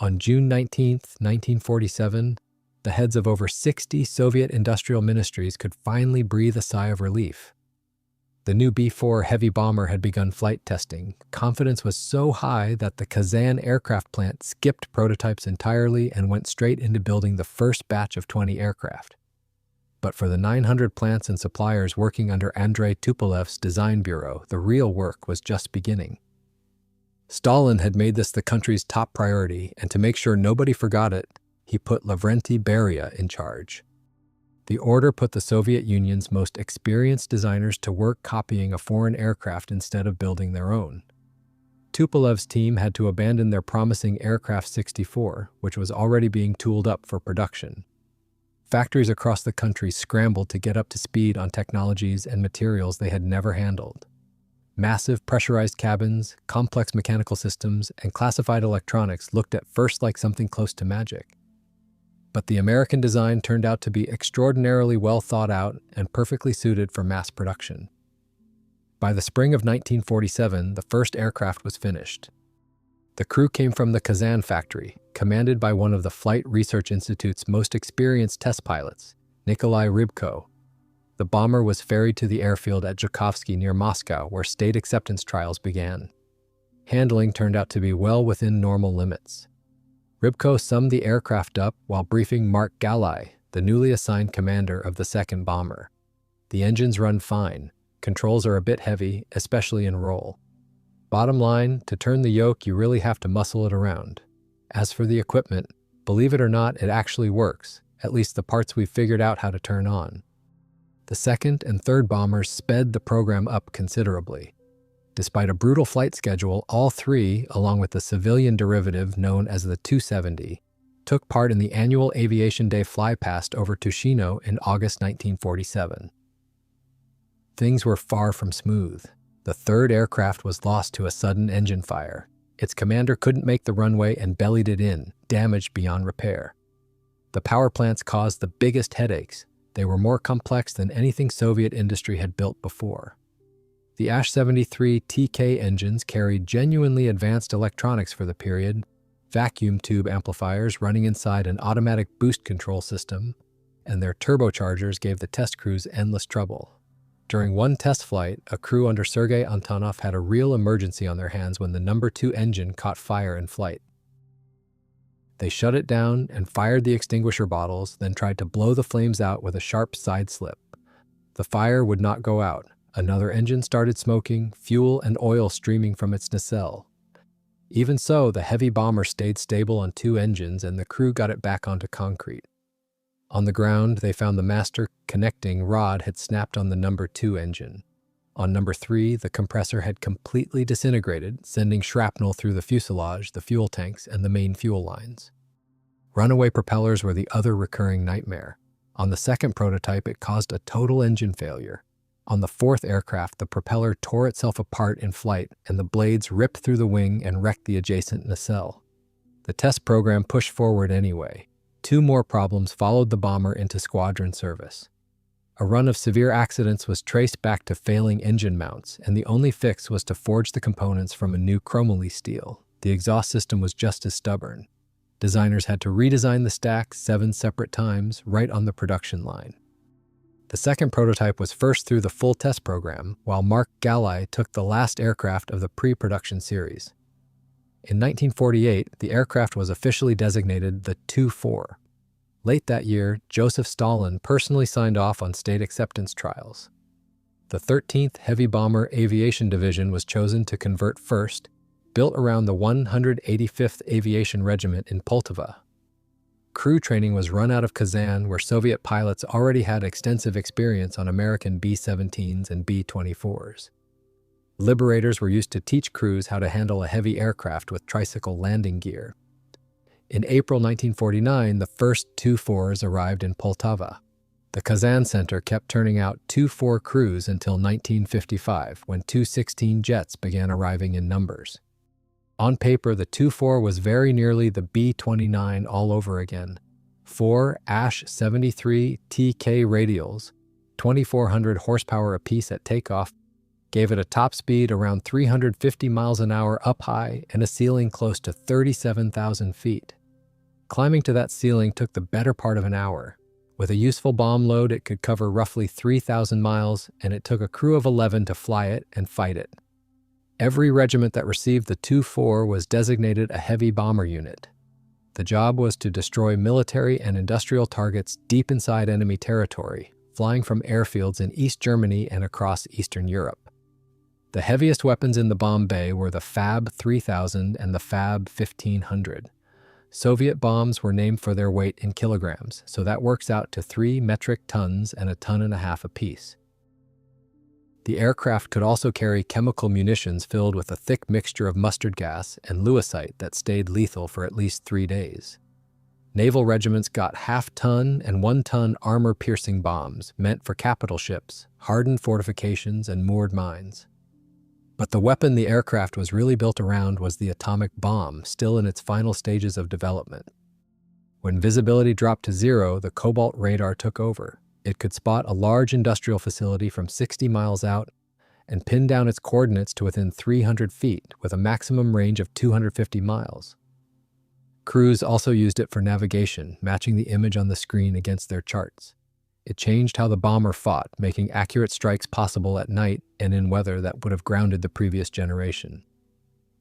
On June 19, 1947, the heads of over 60 Soviet industrial ministries could finally breathe a sigh of relief. The new B-4 heavy bomber had begun flight testing. Confidence was so high that the Kazan aircraft plant skipped prototypes entirely and went straight into building the first batch of 20 aircraft. But for the 900 plants and suppliers working under Andrei Tupolev's design bureau, the real work was just beginning. Stalin had made this the country's top priority, and to make sure nobody forgot it, he put Lavrentiy Beria in charge. The order put the Soviet Union's most experienced designers to work copying a foreign aircraft instead of building their own. Tupolev's team had to abandon their promising Aircraft 64, which was already being tooled up for production. Factories across the country scrambled to get up to speed on technologies and materials they had never handled. Massive pressurized cabins, complex mechanical systems, and classified electronics looked at first like something close to magic. But the American design turned out to be extraordinarily well thought out and perfectly suited for mass production. By the spring of 1947, the first aircraft was finished. The crew came from the Kazan factory, commanded by one of the Flight Research Institute's most experienced test pilots, Nikolai Rybko. The bomber was ferried to the airfield at Zhukovsky near Moscow, where state acceptance trials began. Handling turned out to be well within normal limits. Rybko summed the aircraft up while briefing Mark Galai, the newly assigned commander of the second bomber. The engines run fine. Controls are a bit heavy, especially in roll. Bottom line, to turn the yoke, you really have to muscle it around. As for the equipment, believe it or not, it actually works, at least the parts we've figured out how to turn on. The second and third bombers sped the program up considerably. Despite a brutal flight schedule, all three, along with the civilian derivative known as the Tu-70, took part in the annual Aviation Day flypast over Tushino in August 1947. Things were far from smooth. The third aircraft was lost to a sudden engine fire. Its commander couldn't make the runway and bellied it in, damaged beyond repair. The power plants caused the biggest headaches. They were more complex than anything Soviet industry had built before. The Ash-73 TK engines carried genuinely advanced electronics for the period, vacuum tube amplifiers running inside an automatic boost control system, and their turbochargers gave the test crews endless trouble. During one test flight, a crew under Sergei Antonov had a real emergency on their hands when the number 2 engine caught fire in flight. They shut it down and fired the extinguisher bottles, then tried to blow the flames out with a sharp side slip. The fire would not go out. Another engine started smoking, fuel and oil streaming from its nacelle. Even so, the heavy bomber stayed stable on 2 engines and the crew got it back onto concrete. On the ground, they found the master connecting rod had snapped on the number 2 engine. On number 3, the compressor had completely disintegrated, sending shrapnel through the fuselage, the fuel tanks, and the main fuel lines. Runaway propellers were the other recurring nightmare. On the second prototype, it caused a total engine failure. On the fourth aircraft, the propeller tore itself apart in flight, and the blades ripped through the wing and wrecked the adjacent nacelle. The test program pushed forward anyway. 2 more problems followed the bomber into squadron service. A run of severe accidents was traced back to failing engine mounts, and the only fix was to forge the components from a new chromoly steel. The exhaust system was just as stubborn. Designers had to redesign the stack 7 separate times right on the production line. The second prototype was first through the full test program, while Mark Galai took the last aircraft of the pre-production series. In 1948, the aircraft was officially designated the Tu-4. Late that year, Joseph Stalin personally signed off on state acceptance trials. The 13th Heavy Bomber Aviation Division was chosen to convert first, built around the 185th Aviation Regiment in Poltava. Crew training was run out of Kazan, where Soviet pilots already had extensive experience on American B-17s and B-24s. Liberators were used to teach crews how to handle a heavy aircraft with tricycle landing gear. In April 1949, the first Tu-4s arrived in Poltava. The Kazan Center kept turning out Tu-4 crews until 1955, when Tu-16 jets began arriving in numbers. On paper, the Tu-4 was very nearly the B-29 all over again. 4 Ash-73 TK radials, 2,400 horsepower apiece at takeoff, gave it a top speed around 350 miles an hour up high and a ceiling close to 37,000 feet. Climbing to that ceiling took the better part of an hour. With a useful bomb load, it could cover roughly 3,000 miles, and it took a crew of 11 to fly it and fight it. Every regiment that received the Tu-4 was designated a heavy bomber unit. The job was to destroy military and industrial targets deep inside enemy territory, flying from airfields in East Germany and across Eastern Europe. The heaviest weapons in the bomb bay were the Fab 3000 and the Fab 1500. Soviet bombs were named for their weight in kilograms, so that works out to 3 metric tons and 1.5 tons apiece. The aircraft could also carry chemical munitions filled with a thick mixture of mustard gas and lewisite that stayed lethal for at least 3 days. Naval regiments got half-ton and 1-ton armor-piercing bombs meant for capital ships, hardened fortifications, and moored mines. But the weapon the aircraft was really built around was the atomic bomb, still in its final stages of development. When visibility dropped to 0, the Cobalt radar took over. It could spot a large industrial facility from 60 miles out and pin down its coordinates to within 300 feet with a maximum range of 250 miles. Crews also used it for navigation, matching the image on the screen against their charts. It changed how the bomber fought, making accurate strikes possible at night and in weather that would have grounded the previous generation.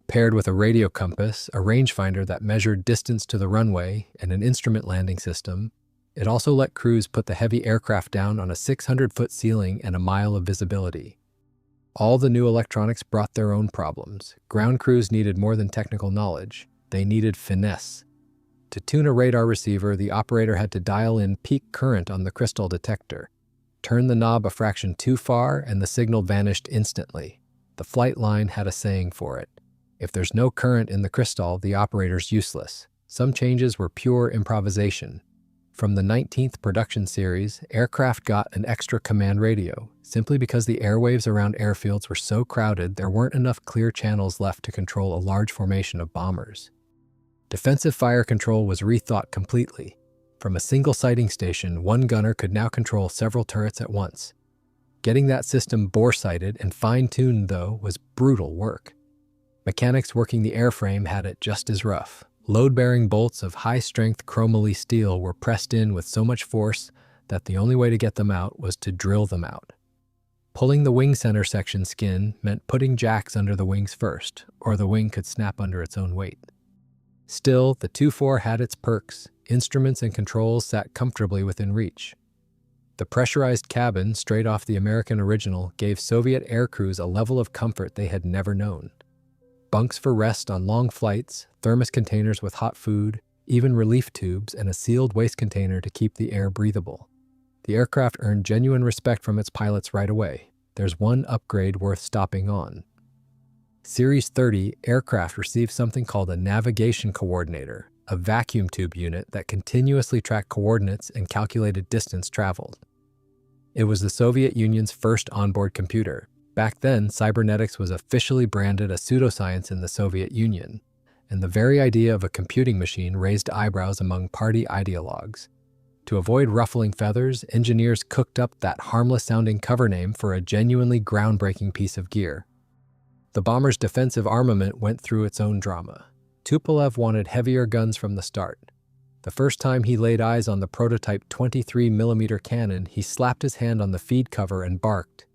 Paired with a radio compass, a rangefinder that measured distance to the runway, and an instrument landing system, it also let crews put the heavy aircraft down on a 600-foot ceiling and a mile of visibility. All the new electronics brought their own problems. Ground crews needed more than technical knowledge. They needed finesse. To tune a radar receiver, the operator had to dial in peak current on the crystal detector, turn the knob a fraction too far, and the signal vanished instantly. The flight line had a saying for it. If there's no current in the crystal, the operator's useless. Some changes were pure improvisation. From the 19th production series, aircraft got an extra command radio. Simply because the airwaves around airfields were so crowded, there weren't enough clear channels left to control a large formation of bombers. Defensive fire control was rethought completely. From a single sighting station, one gunner could now control several turrets at once. Getting that system bore-sighted and fine-tuned, though, was brutal work. Mechanics working the airframe had it just as rough. Load-bearing bolts of high-strength chromoly steel were pressed in with so much force that the only way to get them out was to drill them out. Pulling the wing center section skin meant putting jacks under the wings first, or the wing could snap under its own weight. Still, the Tu-4 had its perks. Instruments and controls sat comfortably within reach. The pressurized cabin, straight off the American original, gave Soviet air crews a level of comfort they had never known. Bunks for rest on long flights, thermos containers with hot food, even relief tubes, and a sealed waste container to keep the air breathable. The aircraft earned genuine respect from its pilots right away. There's one upgrade worth stopping on. Series 30 aircraft received something called a navigation coordinator, a vacuum tube unit that continuously tracked coordinates and calculated distance traveled. It was the Soviet Union's first onboard computer. Back then, cybernetics was officially branded a pseudoscience in the Soviet Union, and the very idea of a computing machine raised eyebrows among party ideologues. To avoid ruffling feathers, engineers cooked up that harmless-sounding cover name for a genuinely groundbreaking piece of gear. The bomber's defensive armament went through its own drama. Tupolev wanted heavier guns from the start. The first time he laid eyes on the prototype 23mm cannon, he slapped his hand on the feed cover and barked,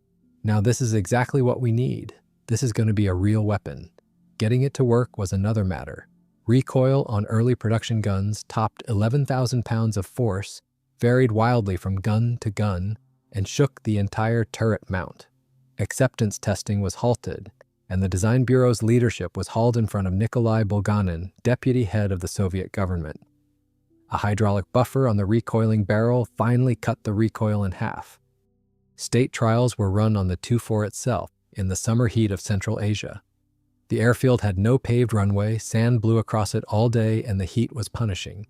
"Now this is exactly what we need. This is going to be a real weapon." Getting it to work was another matter. Recoil on early production guns topped 11,000 pounds of force, varied wildly from gun to gun, and shook the entire turret mount. Acceptance testing was halted, and the Design Bureau's leadership was hauled in front of Nikolai Bulganin, deputy head of the Soviet government. A hydraulic buffer on the recoiling barrel finally cut the recoil in half. State trials were run on the Tu-4 itself in the summer heat of Central Asia. The airfield had no paved runway, sand blew across it all day, and the heat was punishing.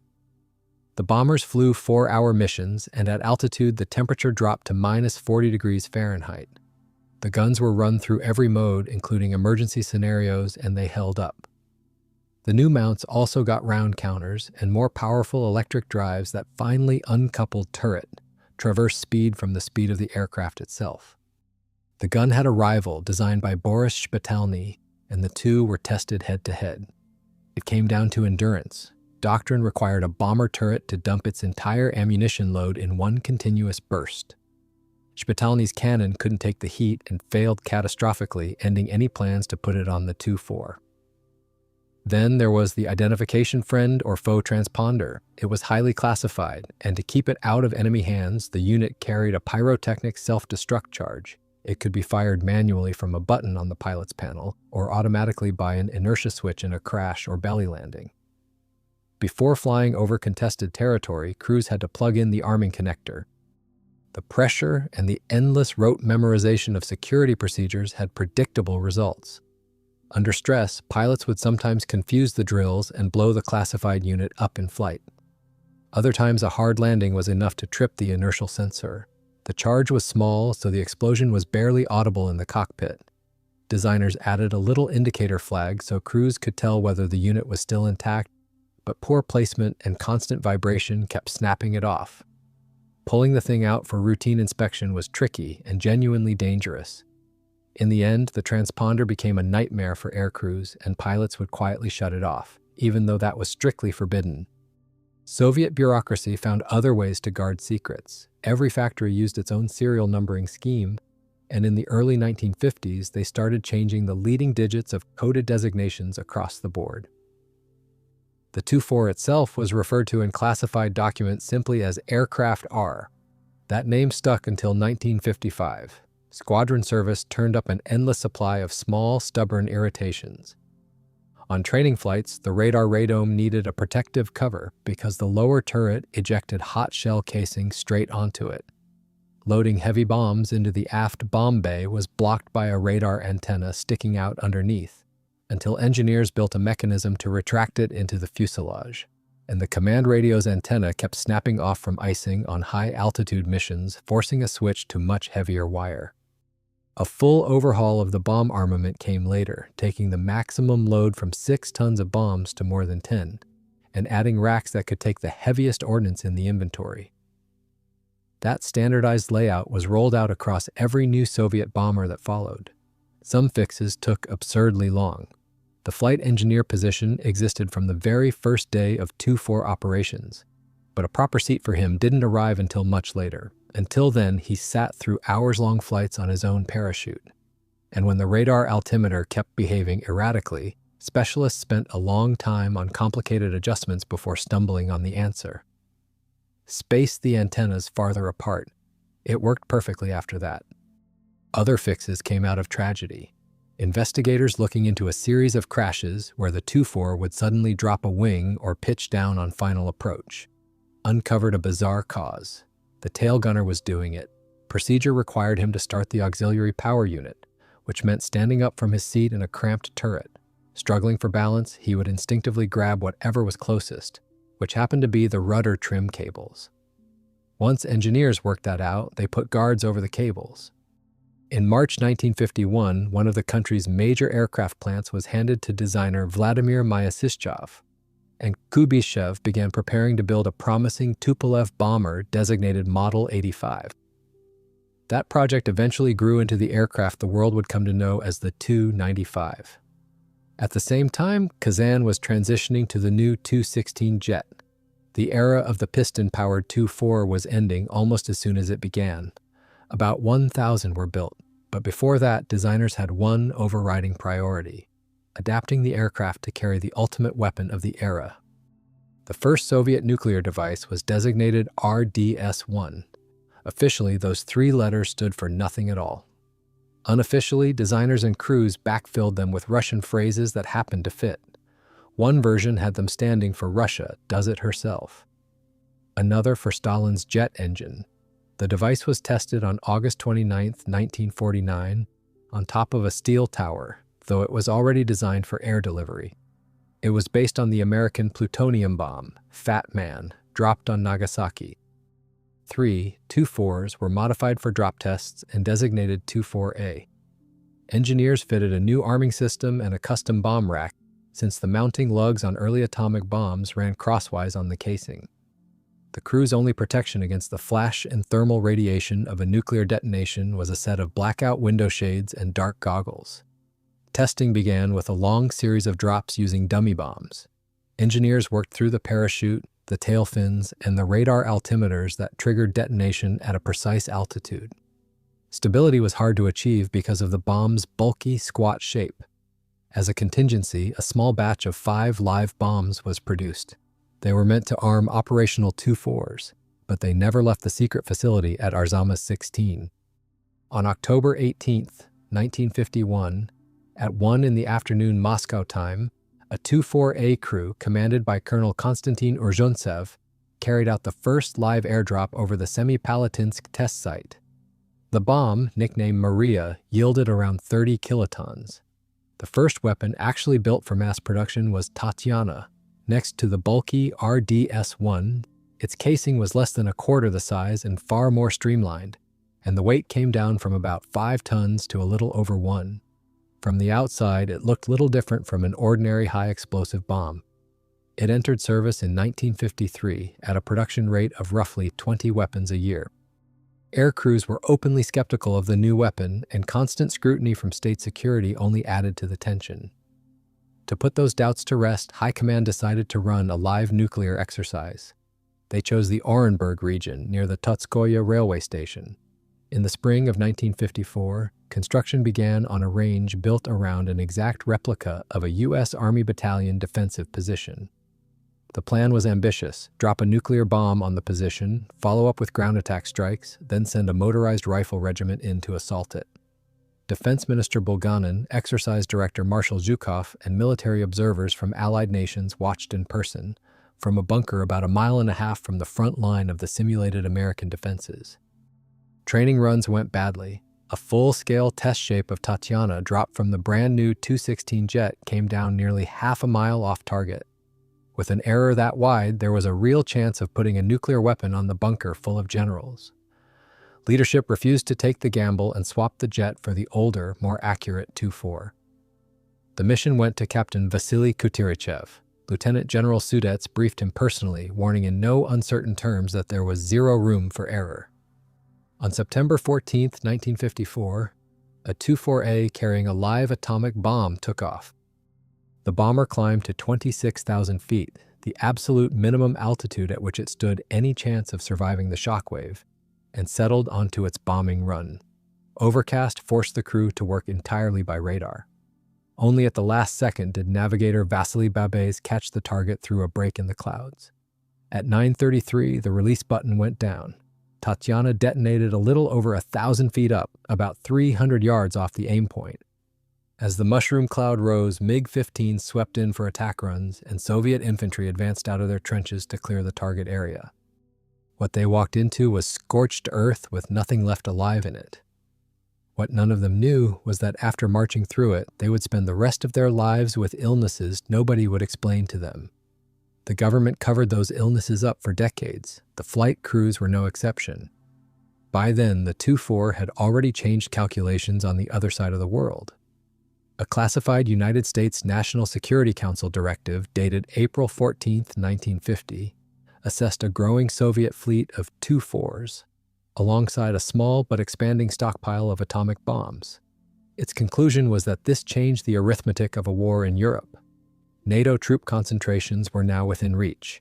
The bombers flew 4-hour missions, and at altitude the temperature dropped to -40 degrees Fahrenheit. The guns were run through every mode, including emergency scenarios, and they held up. The new mounts also got round counters and more powerful electric drives that finally uncoupled turret, traverse speed from the speed of the aircraft itself. The gun had a rival designed by Boris Shpetalny, and the two were tested head-to-head. It came down to endurance. Doctrine required a bomber turret to dump its entire ammunition load in one continuous burst. Shpetalny's cannon couldn't take the heat and failed catastrophically, ending any plans to put it on the Tu-4. Then there was the identification friend or foe transponder. It was highly classified, and to keep it out of enemy hands, the unit carried a pyrotechnic self-destruct charge. It could be fired manually from a button on the pilot's panel or automatically by an inertia switch in a crash or belly landing. Before flying over contested territory, crews had to plug in the arming connector. The pressure and the endless rote memorization of security procedures had predictable results. Under stress, pilots would sometimes confuse the drills and blow the classified unit up in flight. Other times, a hard landing was enough to trip the inertial sensor. The charge was small, so the explosion was barely audible in the cockpit. Designers added a little indicator flag so crews could tell whether the unit was still intact, but poor placement and constant vibration kept snapping it off. Pulling the thing out for routine inspection was tricky and genuinely dangerous. In the end, the transponder became a nightmare for air crews, and pilots would quietly shut it off, even though that was strictly forbidden. Soviet bureaucracy found other ways to guard secrets. Every factory used its own serial numbering scheme, and in the early 1950s, they started changing the leading digits of coded designations across the board. The Tu-4 itself was referred to in classified documents simply as Aircraft R. That name stuck until 1955. Squadron service turned up an endless supply of small, stubborn irritations. On training flights, the radar radome needed a protective cover because the lower turret ejected hot shell casing straight onto it. Loading heavy bombs into the aft bomb bay was blocked by a radar antenna sticking out underneath, until engineers built a mechanism to retract it into the fuselage, and the command radio's antenna kept snapping off from icing on high-altitude missions, forcing a switch to much heavier wire. A full overhaul of the bomb armament came later, taking the maximum load from 6 tons of bombs to more than 10, and adding racks that could take the heaviest ordnance in the inventory. That standardized layout was rolled out across every new Soviet bomber that followed. Some fixes took absurdly long. The flight engineer position existed from the very first day of Tu-4 operations, but a proper seat for him didn't arrive until much later. Until then, he sat through hours-long flights on his own parachute. And when the radar altimeter kept behaving erratically, specialists spent a long time on complicated adjustments before stumbling on the answer. Space the antennas farther apart. It worked perfectly after that. Other fixes came out of tragedy. Investigators looking into a series of crashes where the Tu-4 would suddenly drop a wing or pitch down on final approach uncovered a bizarre cause. The tail gunner was doing it. Procedure required him to start the auxiliary power unit, which meant standing up from his seat in a cramped turret. Struggling for balance, he would instinctively grab whatever was closest, which happened to be the rudder trim cables. Once engineers worked that out, they put guards over the cables. In March 1951, one of the country's major aircraft plants was handed to designer Vladimir Myasishchev, and Kubyshev began preparing to build a promising Tupolev bomber designated Model 85. That project eventually grew into the aircraft the world would come to know as the Tu-95. At the same time, Kazan was transitioning to the new Tu-16 jet. The era of the piston-powered Tu-4 was ending almost as soon as it began. About 1,000 were built, but before that, designers had one overriding priority: adapting the aircraft to carry the ultimate weapon of the era. The first Soviet nuclear device was designated RDS-1. Officially, those 3 letters stood for nothing at all. Unofficially, designers and crews backfilled them with Russian phrases that happened to fit. One version had them standing for Russia does it herself. Another for Stalin's jet engine. The device was tested on August 29, 1949, on top of a steel tower, though it was already designed for air delivery. It was based on the American plutonium bomb, Fat Man, dropped on Nagasaki. 3 Tu-4s were modified for drop tests and designated Tu-4A. Engineers fitted a new arming system and a custom bomb rack, since the mounting lugs on early atomic bombs ran crosswise on the casing. The crew's only protection against the flash and thermal radiation of a nuclear detonation was a set of blackout window shades and dark goggles. Testing began with a long series of drops using dummy bombs. Engineers worked through the parachute, the tail fins, and the radar altimeters that triggered detonation at a precise altitude. Stability was hard to achieve because of the bomb's bulky, squat shape. As a contingency, a small batch of 5 live bombs was produced. They were meant to arm operational Tu-4s, but they never left the secret facility at Arzamas 16. On October 18, 1951, at 1 in the afternoon Moscow time, a Tu-4A crew commanded by Colonel Konstantin Urzhontsev carried out the first live airdrop over the Semipalatinsk test site. The bomb, nicknamed Maria, yielded around 30 kilotons. The first weapon actually built for mass production was Tatiana. Next to the bulky RDS-1, its casing was less than a quarter the size and far more streamlined, and the weight came down from about 5 tons to a little over 1. From the outside, it looked little different from an ordinary high-explosive bomb. It entered service in 1953 at a production rate of roughly 20 weapons a year. Air crews were openly skeptical of the new weapon, and constant scrutiny from state security only added to the tension. To put those doubts to rest, High Command decided to run a live nuclear exercise. They chose the Orenburg region near the Totskoye railway station. In the spring of 1954, construction began on a range built around an exact replica of a U.S. Army battalion defensive position. The plan was ambitious: drop a nuclear bomb on the position, follow up with ground attack strikes, then send a motorized rifle regiment in to assault it. Defense Minister Bulganin, Exercise Director Marshal Zhukov, and military observers from Allied nations watched in person, from a bunker about 1.5 miles from the front line of the simulated American defenses. Training runs went badly. A full-scale test shape of Tatiana dropped from the brand-new Tu-16 jet came down nearly 0.5 mile off target. With an error that wide, there was a real chance of putting a nuclear weapon on the bunker full of generals. Leadership refused to take the gamble and swapped the jet for the older, more accurate Tu-4. The mission went to Captain Vasily Kutyryachev. Lieutenant General Sudets briefed him personally, warning in no uncertain terms that there was zero room for error. On September 14, 1954, a Tu-4A carrying a live atomic bomb took off. The bomber climbed to 26,000 feet, the absolute minimum altitude at which it stood any chance of surviving the shockwave, and settled onto its bombing run. Overcast forced the crew to work entirely by radar. Only at the last second did navigator Vasily Babets catch the target through a break in the clouds. At 9:33, the release button went down. Tatiana detonated a little over 1,000 feet up, about 300 yards off the aim point. As the mushroom cloud rose, MiG-15s swept in for attack runs, and Soviet infantry advanced out of their trenches to clear the target area. What they walked into was scorched earth with nothing left alive in it. What none of them knew was that after marching through it, they would spend the rest of their lives with illnesses nobody would explain to them. The government covered those illnesses up for decades. The flight crews were no exception. By then, the Tu-4 had already changed calculations on the other side of the world. A classified United States National Security Council directive dated April 14, 1950, assessed a growing Soviet fleet of Tu-4s, alongside a small but expanding stockpile of atomic bombs. Its conclusion was that this changed the arithmetic of a war in Europe. NATO troop concentrations were now within reach.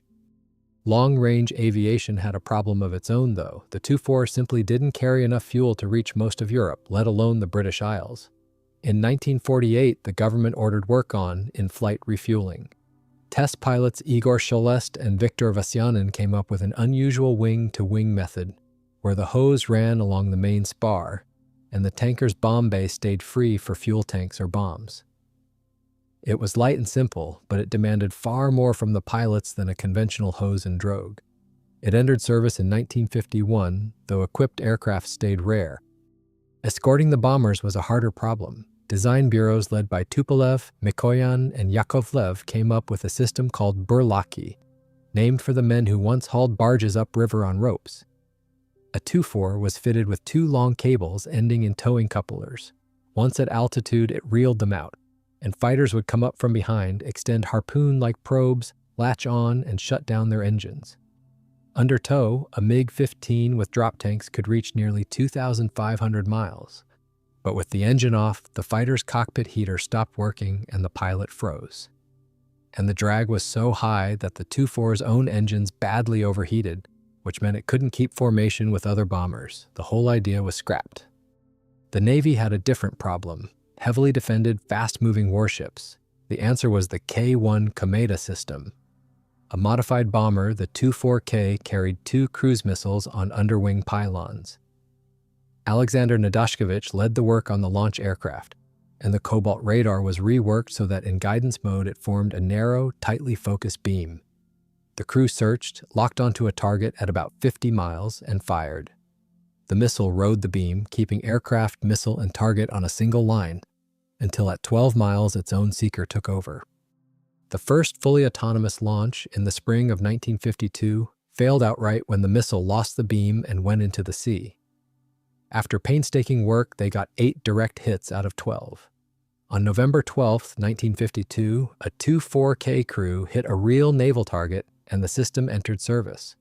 Long-range aviation had a problem of its own, though. The Tu-4 simply didn't carry enough fuel to reach most of Europe, let alone the British Isles. In 1948, the government ordered work on in-flight refueling. Test pilots Igor Sholest and Viktor Vasyanin came up with an unusual wing-to-wing method, where the hose ran along the main spar, and the tanker's bomb bay stayed free for fuel tanks or bombs. It was light and simple, but it demanded far more from the pilots than a conventional hose and drogue. It entered service in 1951, though equipped aircraft stayed rare. Escorting the bombers was a harder problem. Design bureaus led by Tupolev, Mikoyan, and Yakovlev came up with a system called Burlaki, named for the men who once hauled barges upriver on ropes. A Tu-4 was fitted with 2 long cables ending in towing couplers. Once at altitude, it reeled them out, and fighters would come up from behind, extend harpoon-like probes, latch on, and shut down their engines. Under tow, a MiG-15 with drop tanks could reach nearly 2,500 miles. But with the engine off, the fighter's cockpit heater stopped working and the pilot froze. And the drag was so high that the Tu-4's own engines badly overheated, which meant it couldn't keep formation with other bombers. The whole idea was scrapped. The Navy had a different problem: heavily defended, fast-moving warships. The answer was the K-1 Kometa system. A modified bomber, the Tu-4K carried 2 cruise missiles on underwing pylons. Alexander Nadashkovich led the work on the launch aircraft, and the Cobalt radar was reworked so that in guidance mode it formed a narrow, tightly focused beam. The crew searched, locked onto a target at about 50 miles, and fired. The missile rode the beam, keeping aircraft, missile, and target on a single line, until at 12 miles its own seeker took over. The first fully autonomous launch, in the spring of 1952, failed outright when the missile lost the beam and went into the sea. After painstaking work, they got 8 direct hits out of 12. On November 12, 1952, a Tu-4K crew hit a real naval target and the system entered service.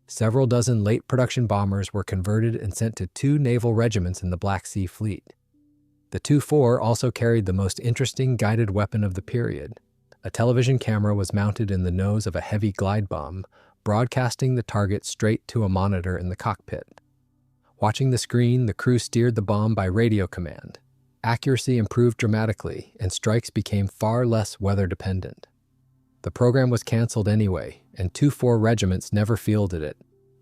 Several dozen late production bombers were converted and sent to 2 naval regiments in the Black Sea Fleet. The Tu-4 also carried the most interesting guided weapon of the period. A television camera was mounted in the nose of a heavy glide bomb, broadcasting the target straight to a monitor in the cockpit. Watching the screen, the crew steered the bomb by radio command. Accuracy improved dramatically, and strikes became far less weather-dependent. The program was canceled anyway, and Tu-4 regiments never fielded it,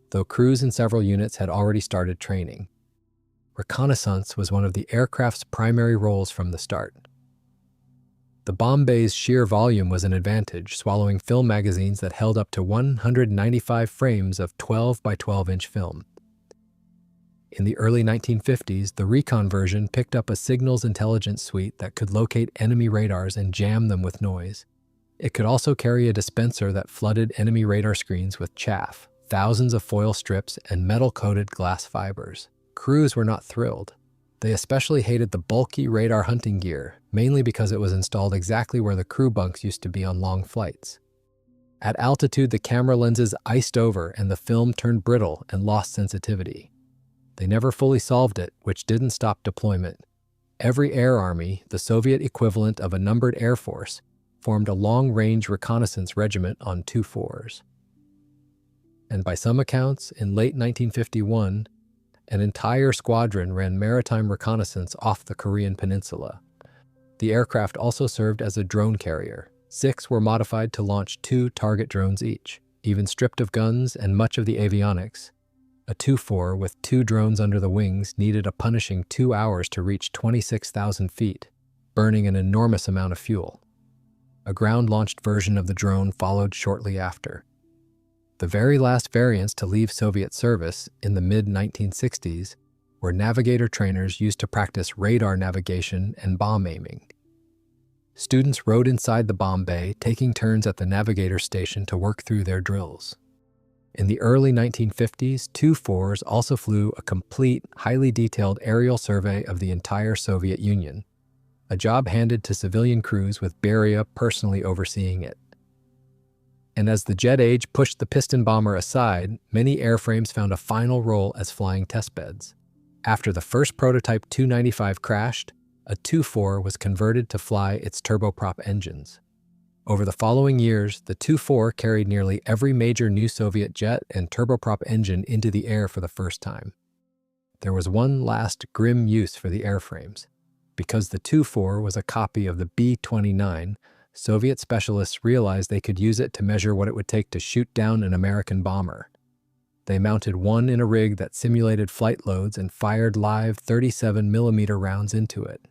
though crews in several units had already started training. Reconnaissance was one of the aircraft's primary roles from the start. The bomb bay's sheer volume was an advantage, swallowing film magazines that held up to 195 frames of 12 by 12-inch film. In the early 1950s, the Recon version picked up a signals intelligence suite that could locate enemy radars and jam them with noise. It could also carry a dispenser that flooded enemy radar screens with chaff, thousands of foil strips, and metal-coated glass fibers. Crews were not thrilled. They especially hated the bulky radar hunting gear, mainly because it was installed exactly where the crew bunks used to be on long flights. At altitude, the camera lenses iced over and the film turned brittle and lost sensitivity. They never fully solved it, which didn't stop deployment. Every air army, the Soviet equivalent of a numbered air force, formed a long-range reconnaissance regiment on Tu-4s. And by some accounts, in late 1951, an entire squadron ran maritime reconnaissance off the Korean peninsula. The aircraft also served as a drone carrier. 6 were modified to launch 2 target drones each. Even stripped of guns and much of the avionics, a Tu-4 with 2 drones under the wings needed a punishing 2 hours to reach 26,000 feet, burning an enormous amount of fuel. A ground-launched version of the drone followed shortly after. The very last variants to leave Soviet service in the mid-1960s were navigator trainers used to practice radar navigation and bomb aiming. Students rode inside the bomb bay, taking turns at the navigator station to work through their drills. In the early 1950s, Tu-4s also flew a complete, highly detailed aerial survey of the entire Soviet Union, a job handed to civilian crews with Beria personally overseeing it. And as the jet age pushed the piston bomber aside, many airframes found a final role as flying testbeds. After the first prototype Tu-95 crashed, a Tu-4 was converted to fly its turboprop engines. Over the following years, the Tu-4 carried nearly every major new Soviet jet and turboprop engine into the air for the first time. There was one last grim use for the airframes. Because the Tu-4 was a copy of the B-29, Soviet specialists realized they could use it to measure what it would take to shoot down an American bomber. They mounted one in a rig that simulated flight loads and fired live 37mm rounds into it.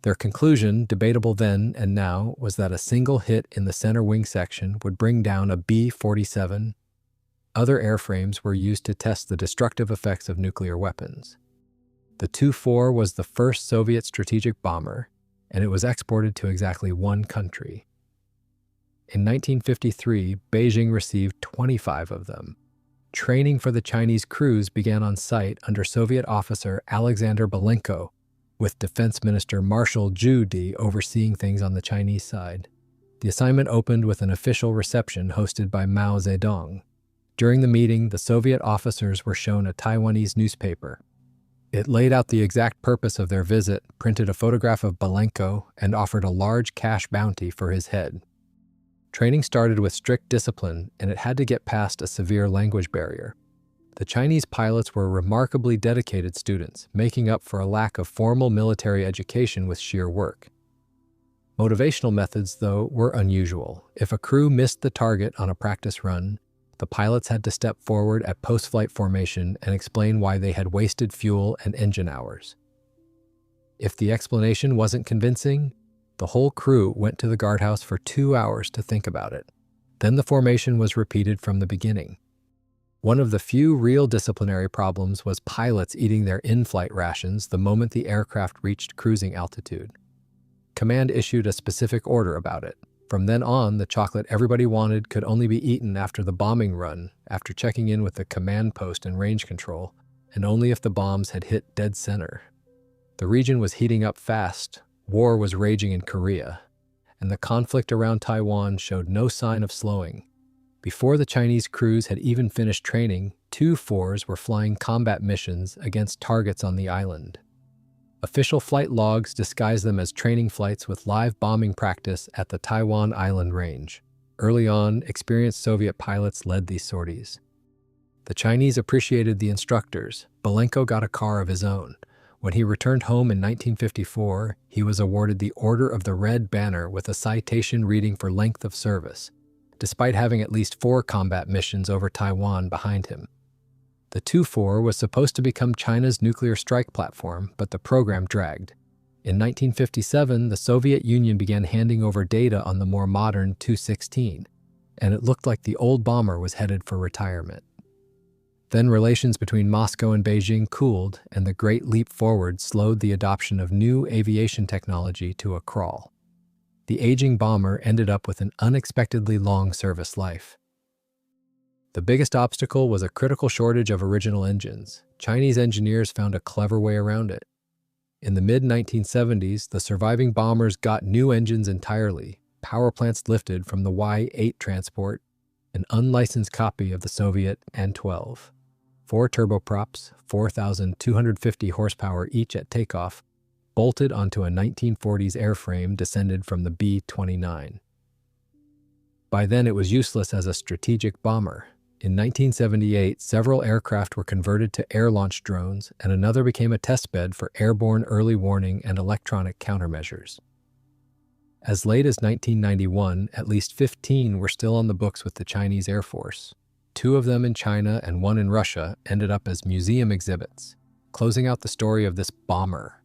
Their conclusion, debatable then and now, was that a single hit in the center wing section would bring down a B-47. Other airframes were used to test the destructive effects of nuclear weapons. The Tu-4 was the first Soviet strategic bomber, and it was exported to exactly one country. In 1953, Beijing received 25 of them. Training for the Chinese crews began on site under Soviet officer Alexander Belenko, with Defense Minister Marshal Zhu Di overseeing things on the Chinese side. The assignment opened with an official reception hosted by Mao Zedong. During the meeting, the Soviet officers were shown a Taiwanese newspaper. It laid out the exact purpose of their visit, printed a photograph of Belenko, and offered a large cash bounty for his head. Training started with strict discipline, and it had to get past a severe language barrier. The Chinese pilots were remarkably dedicated students, making up for a lack of formal military education with sheer work. Motivational methods, though, were unusual. If a crew missed the target on a practice run, the pilots had to step forward at post-flight formation and explain why they had wasted fuel and engine hours. If the explanation wasn't convincing, the whole crew went to the guardhouse for 2 hours to think about it. Then the formation was repeated from the beginning. One of the few real disciplinary problems was pilots eating their in-flight rations the moment the aircraft reached cruising altitude. Command issued a specific order about it. From then on, the chocolate everybody wanted could only be eaten after the bombing run, after checking in with the command post and range control, and only if the bombs had hit dead center. The region was heating up fast, war was raging in Korea, and the conflict around Taiwan showed no sign of slowing. Before the Chinese crews had even finished training, Tu-4s were flying combat missions against targets on the island. Official flight logs disguise them as training flights with live bombing practice at the Taiwan Island range. Early on, experienced Soviet pilots led these sorties. The Chinese appreciated the instructors. Belenko got a car of his own. When he returned home in 1954, he was awarded the Order of the Red Banner with a citation reading for length of service, despite having at least 4 combat missions over Taiwan behind him. The Tu-4 was supposed to become China's nuclear strike platform, but the program dragged. In 1957, the Soviet Union began handing over data on the more modern Tu-16, and it looked like the old bomber was headed for retirement. Then relations between Moscow and Beijing cooled, and the Great Leap Forward slowed the adoption of new aviation technology to a crawl. The aging bomber ended up with an unexpectedly long service life. The biggest obstacle was a critical shortage of original engines. Chinese engineers found a clever way around it. In the mid-1970s, the surviving bombers got new engines entirely, power plants lifted from the Y-8 transport, an unlicensed copy of the Soviet An-12. 4 turboprops, 4,250 horsepower each at takeoff, bolted onto a 1940s airframe descended from the B-29. By then, it was useless as a strategic bomber. In 1978, several aircraft were converted to air-launched drones, and another became a testbed for airborne early warning and electronic countermeasures. As late as 1991, at least 15 were still on the books with the Chinese Air Force. 2 of them in China and 1 in Russia ended up as museum exhibits, closing out the story of this bomber.